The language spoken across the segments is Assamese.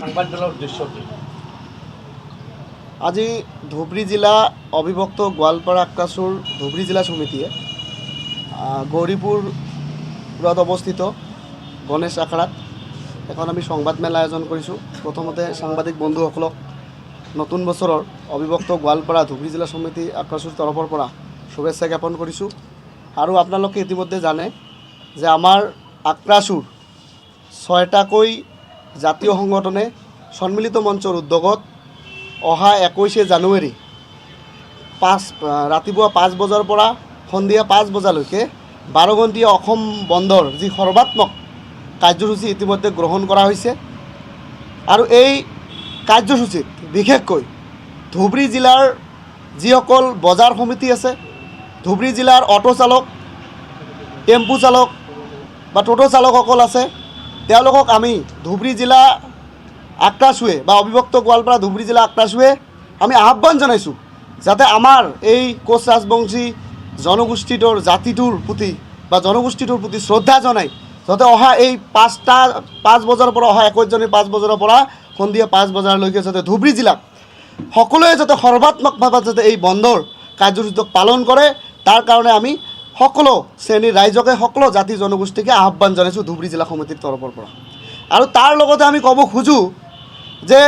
সংবাদ মেলাৰ উদ্দেশ্য কি? আজি ধুবুৰী জিলা অবিভক্ত গোৱালপাৰা আক্ৰাসুৰ ধুবুৰী জিলা সমিতিয়ে গৌৰীপুৰত অৱস্থিত গণেশ আখড়াত এখন আমি সংবাদ মেলা আয়োজন কৰিছোঁ। প্ৰথমতে সাংবাদিক বন্ধুসকলক নতুন বছৰৰ অবিভক্ত গোৱালপাৰা ধুবুৰী জিলা সমিতি আক্ৰাসুৰ তৰফৰ পৰা শুভেচ্ছা জ্ঞাপন কৰিছোঁ। আৰু আপোনালোকে ইতিমধ্যে জানে যে আমাৰ আক্ৰাসুৰ 6টাকৈ জাতীয় সংগঠনে সন্মিলিত মঞ্চৰ উদ্যোগত অহা 21 জানুৱাৰী ৰাতিপুৱা 5 বজাৰ পৰা সন্ধিয়া 5 বজালৈকে 12 ঘণ্টীয়া অসম বন্ধৰ যি সৰ্বাত্মক কাৰ্যসূচী ইতিমধ্যে গ্ৰহণ কৰা হৈছে। আৰু এই কাৰ্যসূচীত বিশেষকৈ ধুবুৰী জিলাৰ যিসকল বজাৰ সমিতি আছে, ধুবুৰী জিলাৰ অটো চালক, টেম্পু চালক বা টোটো চালকসকল আছে, তেওঁলোকক আমি ধুবুৰী জিলা আক্ৰাসুৱে বা অবিভক্ত গোৱালপাৰা ধুবুৰী জিলা আক্ৰাসুৱে আমি আহ্বান জনাইছোঁ যাতে আমাৰ এই কোচ ৰাজবংশী জনগোষ্ঠীটোৰ জাতিটোৰ প্ৰতি বা জনগোষ্ঠীটোৰ প্ৰতি শ্ৰদ্ধা জনাই যাতে অহা এই 5 বজাৰ পৰা অহা 21 জানুৱাৰী 5 বজাৰ পৰা সন্ধিয়া 5 বজালৈকে যাতে ধুবুৰী জিলাত সকলোৱে যাতে সৰ্বাত্মকভাৱে যাতে এই বন্ধৰ কাৰ্যসূচীক পালন কৰে, তাৰ কাৰণে আমি সকলো শ্ৰেণীৰ ৰাইজকে সকলো জাতি জনগোষ্ঠীকে আহ্বান জনাইছোঁ ধুবুৰী জিলা সমিতিৰ তৰফৰ পৰা। আৰু তাৰ লগতে আমি ক'ব খোজোঁ যে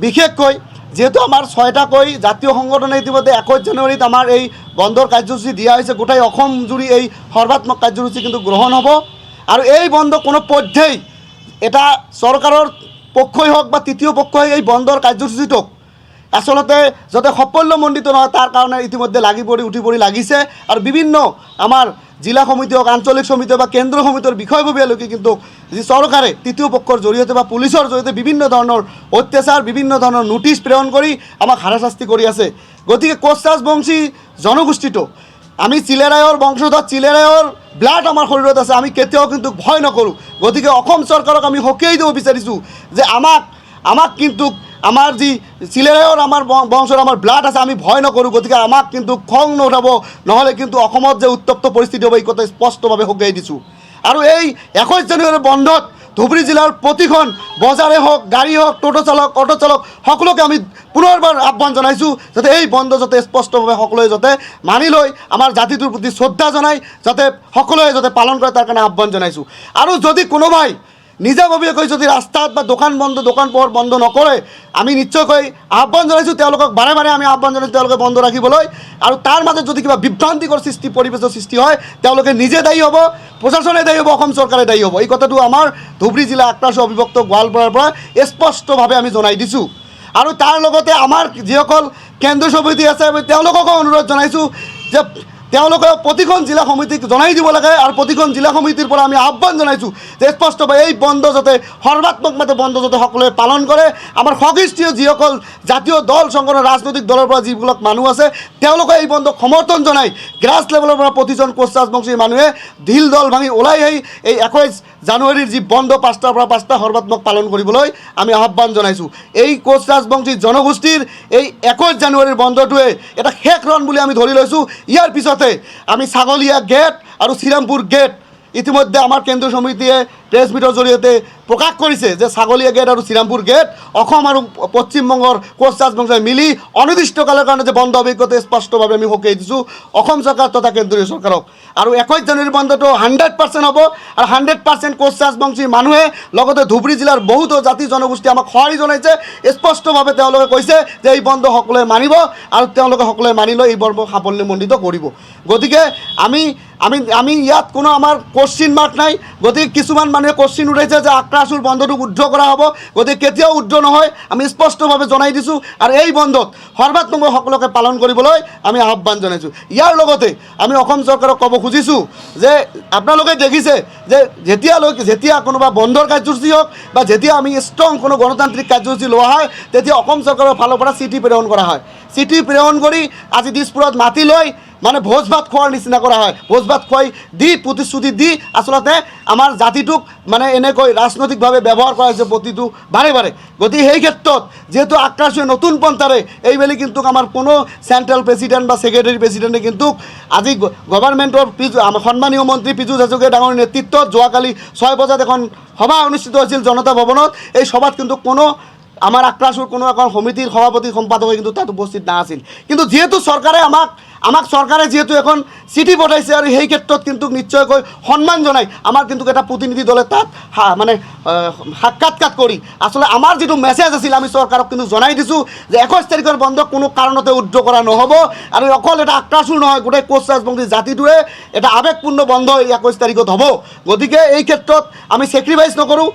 বিশেষকৈ যেহেতু আমাৰ 6টাকৈ জাতীয় সংগঠনে ইতিমধ্যে 21 জানুৱাৰীত আমাৰ এই বন্ধৰ কাৰ্যসূচী দিয়া হৈছে, গোটেই অসম জুৰি এই সৰ্বাত্মক কাৰ্যসূচী কিন্তু গ্ৰহণ হ'ব। আৰু এই বন্ধ কোনো পধ্যেই এটা চৰকাৰৰ পক্ষই হওক বা তৃতীয় পক্ষই এই বন্ধৰ কাৰ্যসূচীটোক আচলতে যাতে সাফল্যমণ্ডিত নহয় তাৰ কাৰণে ইতিমধ্যে উঠি পৰি লাগিছে। আৰু বিভিন্ন আমাৰ জিলা সমিতি হওক, আঞ্চলিক সমিতি বা কেন্দ্ৰীয় সমিতিৰ বিষয়ববীয়ালৈকে কিন্তু যি চৰকাৰে তৃতীয় পক্ষৰ জৰিয়তে বা পুলিচৰ জৰিয়তে বিভিন্ন ধৰণৰ অত্যাচাৰ, বিভিন্ন ধৰণৰ নোটিছ প্ৰেৰণ কৰি আমাক হাৰাশাস্তি কৰি আছে। গতিকে কোচ ৰাজবংশী জনগোষ্ঠীটো আমি চিলেৰায়ৰ বংশধৰ, চিলেৰায়ৰ ব্লাড আমাৰ শৰীৰত আছে, আমি কেতিয়াও কিন্তু ভয় নকৰোঁ। গতিকে অসম চৰকাৰক আমি সকীয়াই দিব বিচাৰিছোঁ যে আমাক কিন্তু আমাৰ যি চিলেৰায়ৰ আমাৰ বংশৰ আমাৰ ব্লাড আছে, আমি ভয় নকৰোঁ। গতিকে আমাক কিন্তু খং নুঠাব, নহ'লে কিন্তু অসমত যে উত্তপ্ত পৰিস্থিতি হ'ব এই কথা স্পষ্টভাৱে সকীয়াই দিছোঁ। আৰু এই 21 জানুৱাৰীৰ বন্ধত ধুবুৰী জিলাৰ প্ৰতিখন বজাৰে হওক, গাড়ী হওক, টোটো চালক, অটো চালক সকলোকে আমি পুনৰবাৰ আহ্বান জনাইছোঁ যাতে এই বন্ধ যাতে স্পষ্টভাৱে সকলোৱে যাতে মানি লৈ আমাৰ জাতিটোৰ প্ৰতি শ্ৰদ্ধা জনাই যাতে সকলোৱে যাতে পালন কৰে তাৰ কাৰণে আহ্বান জনাইছোঁ। আৰু যদি কোনোবাই নিজাববীয়াকৈ যদি ৰাস্তাত বা দোকান পোহাৰ বন্ধ নকৰে, আমি নিশ্চয়কৈ আহ্বান জনাইছোঁ তেওঁলোকক, বাৰে বাৰে আমি আহ্বান জনাইছোঁ তেওঁলোকে বন্ধ ৰাখিবলৈ। আৰু তাৰ মাজত যদি কিবা বিভ্ৰান্তিকৰ পৰিৱেশৰ সৃষ্টি হয় তেওঁলোকে নিজে দায়ী হ'ব, প্ৰশাসনে দায়ী হ'ব, অসম চৰকাৰে দায়ী হ'ব। এই কথাটো আমাৰ ধুবুৰী জিলা আক্ৰাসু অবিভক্ত গোৱালপাৰাৰ পৰা স্পষ্টভাৱে আমি জনাই দিছোঁ। আৰু তাৰ লগতে আমাৰ যিসকল কেন্দ্ৰীয় সমিতি আছে তেওঁলোককো অনুৰোধ জনাইছোঁ যে তেওঁলোকে প্ৰতিখন জিলা সমিতিক জনাই দিব লাগে। আৰু প্ৰতিখন জিলা সমিতিৰ পৰা আমি আহ্বান জনাইছোঁ যে স্পষ্টভাৱে এই বন্ধ যাতে সৰ্বাত্মকভাৱে বন্ধ যাতে সকলোৱে পালন কৰে। আমাৰ সদৃষ্টীয় যিসকল জাতীয় দল সংগঠন ৰাজনৈতিক দলৰ পৰা যিবিলাক মানুহ আছে তেওঁলোকে এই বন্ধক সমৰ্থন জনাই গ্ৰাছ লেভেলৰ পৰা প্ৰতিজন কোচ ৰাজবংশী মানুহে ঢিল দল ভাঙি ওলাই আহি এই 21 জানুৱাৰীৰ যি বন্ধ 5টাৰ পৰা 5টা সৰ্বাত্মক পালন কৰিবলৈ আমি আহ্বান জনাইছোঁ। এই কোচ ৰাজবংশী জনগোষ্ঠীৰ এই 21 জানুৱাৰীৰ বন্ধটোৱে এটা শেষ ৰণ বুলি আমি ধৰি লৈছোঁ। ইয়াৰ পিছতে আমি ছাগলীয়া গেট আৰু শ্ৰীৰামপুৰ গেট ইতিমধ্যে আমাৰ কেন্দ্ৰীয় সমিতিয়ে প্ৰেছ মিটৰ জৰিয়তে প্ৰকাশ কৰিছে যে ছাগলীয়া গেট আৰু শ্ৰীৰামপুৰ গেট অসম আৰু পশ্চিমবংগৰ কোচ ৰাজবংশই মিলি অনিৰ্দিষ্টকালৰ কাৰণে যে বন্ধ অভিজ্ঞতা স্পষ্টভাৱে আমি সকীয়াই দিছোঁ অসম চৰকাৰ তথা কেন্দ্ৰীয় চৰকাৰক। আৰু 21 জানুৱাৰীৰ বন্ধটো 100% হ'ব। আৰু 100% কোচ ৰাজবংশী মানুহে লগতে ধুবুৰী জিলাৰ বহুতো জাতি জনগোষ্ঠী আমাক সঁহাৰি জনাইছে। স্পষ্টভাৱে তেওঁলোকে কৈছে যে এই বন্ধ সকলোৱে মানিব আৰু তেওঁলোকে সকলোৱে মানি লৈ এই বন্ধ সাফল্যমণ্ডিত কৰিব। গতিকে আমি ইয়াত কোনো আমাৰ কোশ্চিন মাৰ্ক নাই। গতিকে কিছুমান মানুহে কোশ্চিন উঠাইছে যে আক্ৰাসুৰ বন্ধটোক উদ্ধ কৰা হ'ব, গতিকে কেতিয়াও উদ্ধ নহয়, আমি স্পষ্টভাৱে জনাই দিছোঁ। আৰু এই বন্ধত সৰ্বাত্মক সকলোকে পালন কৰিবলৈ আমি আহ্বান জনাইছোঁ। ইয়াৰ লগতে আমি অসম চৰকাৰক ক'ব খুজিছোঁ যে আপোনালোকে দেখিছে যে যেতিয়া কোনোবা বন্ধৰ কাৰ্যসূচী হওক বা যেতিয়া আমি ষ্ট্ৰং কোনো গণতান্ত্ৰিক কাৰ্যসূচী লোৱা হয় তেতিয়া অসম চৰকাৰৰ ফালৰ পৰা চিঠি প্ৰেৰণ কৰা হয়। চিঠি প্ৰেৰণ কৰি আজি দিছপুৰত মাতি লৈ মানে ভোজ ভাত খোৱাৰ নিচিনা কৰা হয়। ভোজ ভাত খুৱাই দি প্ৰতিশ্ৰুতি দি আচলতে আমাৰ জাতিটোক মানে এনেকৈ ৰাজনৈতিকভাৱে ব্যৱহাৰ কৰা হৈছে প্ৰতিটো বাৰে বাৰে। গতিকে সেই ক্ষেত্ৰত যিহেতু আক্ৰাসীয় নতুন পন্থাৰে এইবেলি কিন্তু আমাৰ কোনো চেণ্ট্ৰেল প্ৰেচিডেণ্ট বা ছেক্ৰেটাৰী প্ৰেচিডেণ্টে কিন্তু আজি গভৰ্ণমেণ্টৰ আমাৰ সন্মানীয় মন্ত্ৰী পীযুষ হাজৰিকা ডাঙৰীৰ নেতৃত্বত যোৱাকালি 6 বজাত এখন সভা অনুষ্ঠিত হৈছিল জনতা ভৱনত। এই সভাত কিন্তু কোনো আমাৰ আক্ৰাসুৰ কোনো এখন সমিতিৰ সভাপতি সম্পাদকে কিন্তু তাত উপস্থিত নাছিল। কিন্তু যিহেতু চৰকাৰে আমাক চৰকাৰে যিহেতু এখন চিঠি পঠাইছে আৰু সেই ক্ষেত্ৰত কিন্তু নিশ্চয়কৈ সন্মান জনাই আমাৰ কিন্তু এটা প্ৰতিনিধি দলে তাত মানে সাক্ষাৎকাৰ কৰি আচলতে আমাৰ যিটো মেছেজ আছিল আমি চৰকাৰক কিন্তু জনাই দিছোঁ যে 21 তাৰিখৰ বন্ধ কোনো কাৰণতে উদ্ধ কৰা নহ'ব। আৰু অকল এটা আক্ৰাসুৰ নহয়, গোটেই কোচ ৰাজবংশী জাতিটোৱে এটা আৱেগপূৰ্ণ বন্ধ 21 তাৰিখত হ'ব। গতিকে এই ক্ষেত্ৰত আমি ছেক্ৰিফাইচ নকৰোঁ,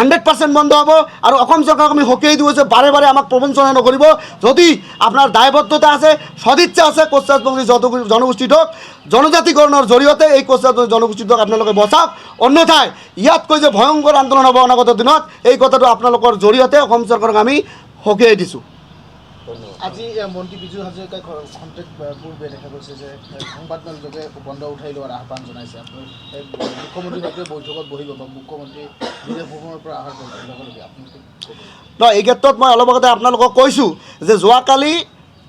100% বন্ধ হ'ব। আৰু অসম চৰকাৰক আমি সকীয়াই দিওঁ যে বাৰে বাৰে আমাক প্ৰবঞ্চনা নকৰিব। যদি আপোনাৰ দায়বদ্ধতা আছে, সদিচ্ছা আছে, কোচ ৰাজবংশী জনগোষ্ঠীটোক জনজাতিকৰণৰ জৰিয়তে এই কোচ ৰাজবংশী জনগোষ্ঠীটোক আপোনালোকে বচাওক। অন্যথাই ইয়াতকৈ যে ভয়ংকৰ আন্দোলন হ'ব অনাগত দিনত, এই কথাটো আপোনালোকৰ জৰিয়তে অসম চৰকাৰক আমি সকীয়াই দিছোঁ। আজি মন্ত্ৰী পীযুষ হাজৰিকাই খন্তেক পূৰ্বে দেখা গৈছে যে সংবাদমেলযোগে বন্ধ উঠাই লোৱাৰ আহ্বান জনাইছে। মুখ্যমন্ত্ৰীৰ সৈতে বৈঠকত বহিব বা মুখ্যমন্ত্ৰী বিদেশ ভ্ৰমণৰ পৰা অহাৰ লগে আপুনি নহয়, এই ক্ষেত্ৰত মই অলপ আগতে আপোনালোকক কৈছোঁ যে যোৱাকালি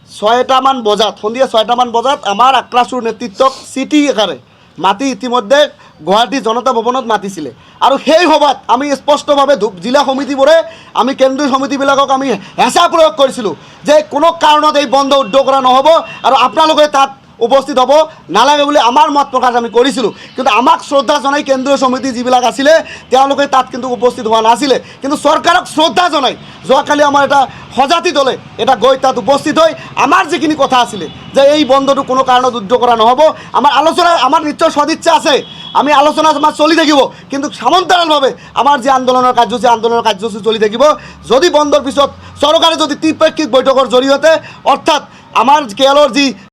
6টামান বজাত সন্ধিয়া 6টামান বজাত আমাৰ আক্ৰাসুৰ নেতৃত্বক চিঠি এষাৰে মাতি ইতিমধ্যে গুৱাহাটী জনতা ভৱনত মাতিছিলে। আৰু সেই সভাত আমি স্পষ্টভাৱে জিলা সমিতিবোৰে আমি কেন্দ্ৰীয় সমিতিবিলাকক আমি হেঁচা প্ৰয়োগ কৰিছিলোঁ যে কোনো কাৰণত এই বন্ধ উদ্ধ কৰা নহ'ব আৰু আপোনালোকে তাত উপস্থিত হ'ব নালাগে বুলি আমাৰ মত প্ৰকাশ আমি কৰিছিলোঁ। কিন্তু আমাক শ্ৰদ্ধা জনাই কেন্দ্ৰীয় সমিতি যিবিলাক আছিলে তেওঁলোকে তাত কিন্তু উপস্থিত হোৱা নাছিলে। কিন্তু চৰকাৰক শ্ৰদ্ধা জনাই যোৱাকালি আমাৰ এটা সজাতি দলে এটা গৈ তাত উপস্থিত হৈ আমাৰ যিখিনি কথা আছিলে যে এই বন্ধটো কোনো কাৰণত উদ্ধ কৰা নহ'ব, আমাৰ নিশ্চয় সদিচ্ছা আছে, আমি আলোচনা আমাৰ চলি থাকিব। কিন্তু সমান্তৰালভাৱে আমাৰ যি আন্দোলনৰ কাৰ্যসূচী চলি থাকিব। যদি বন্ধৰ পিছত চৰকাৰে যদি ত্ৰিপাক্ষিক বৈঠকৰ জৰিয়তে অৰ্থাৎ আমাৰ কেৰলৰ যি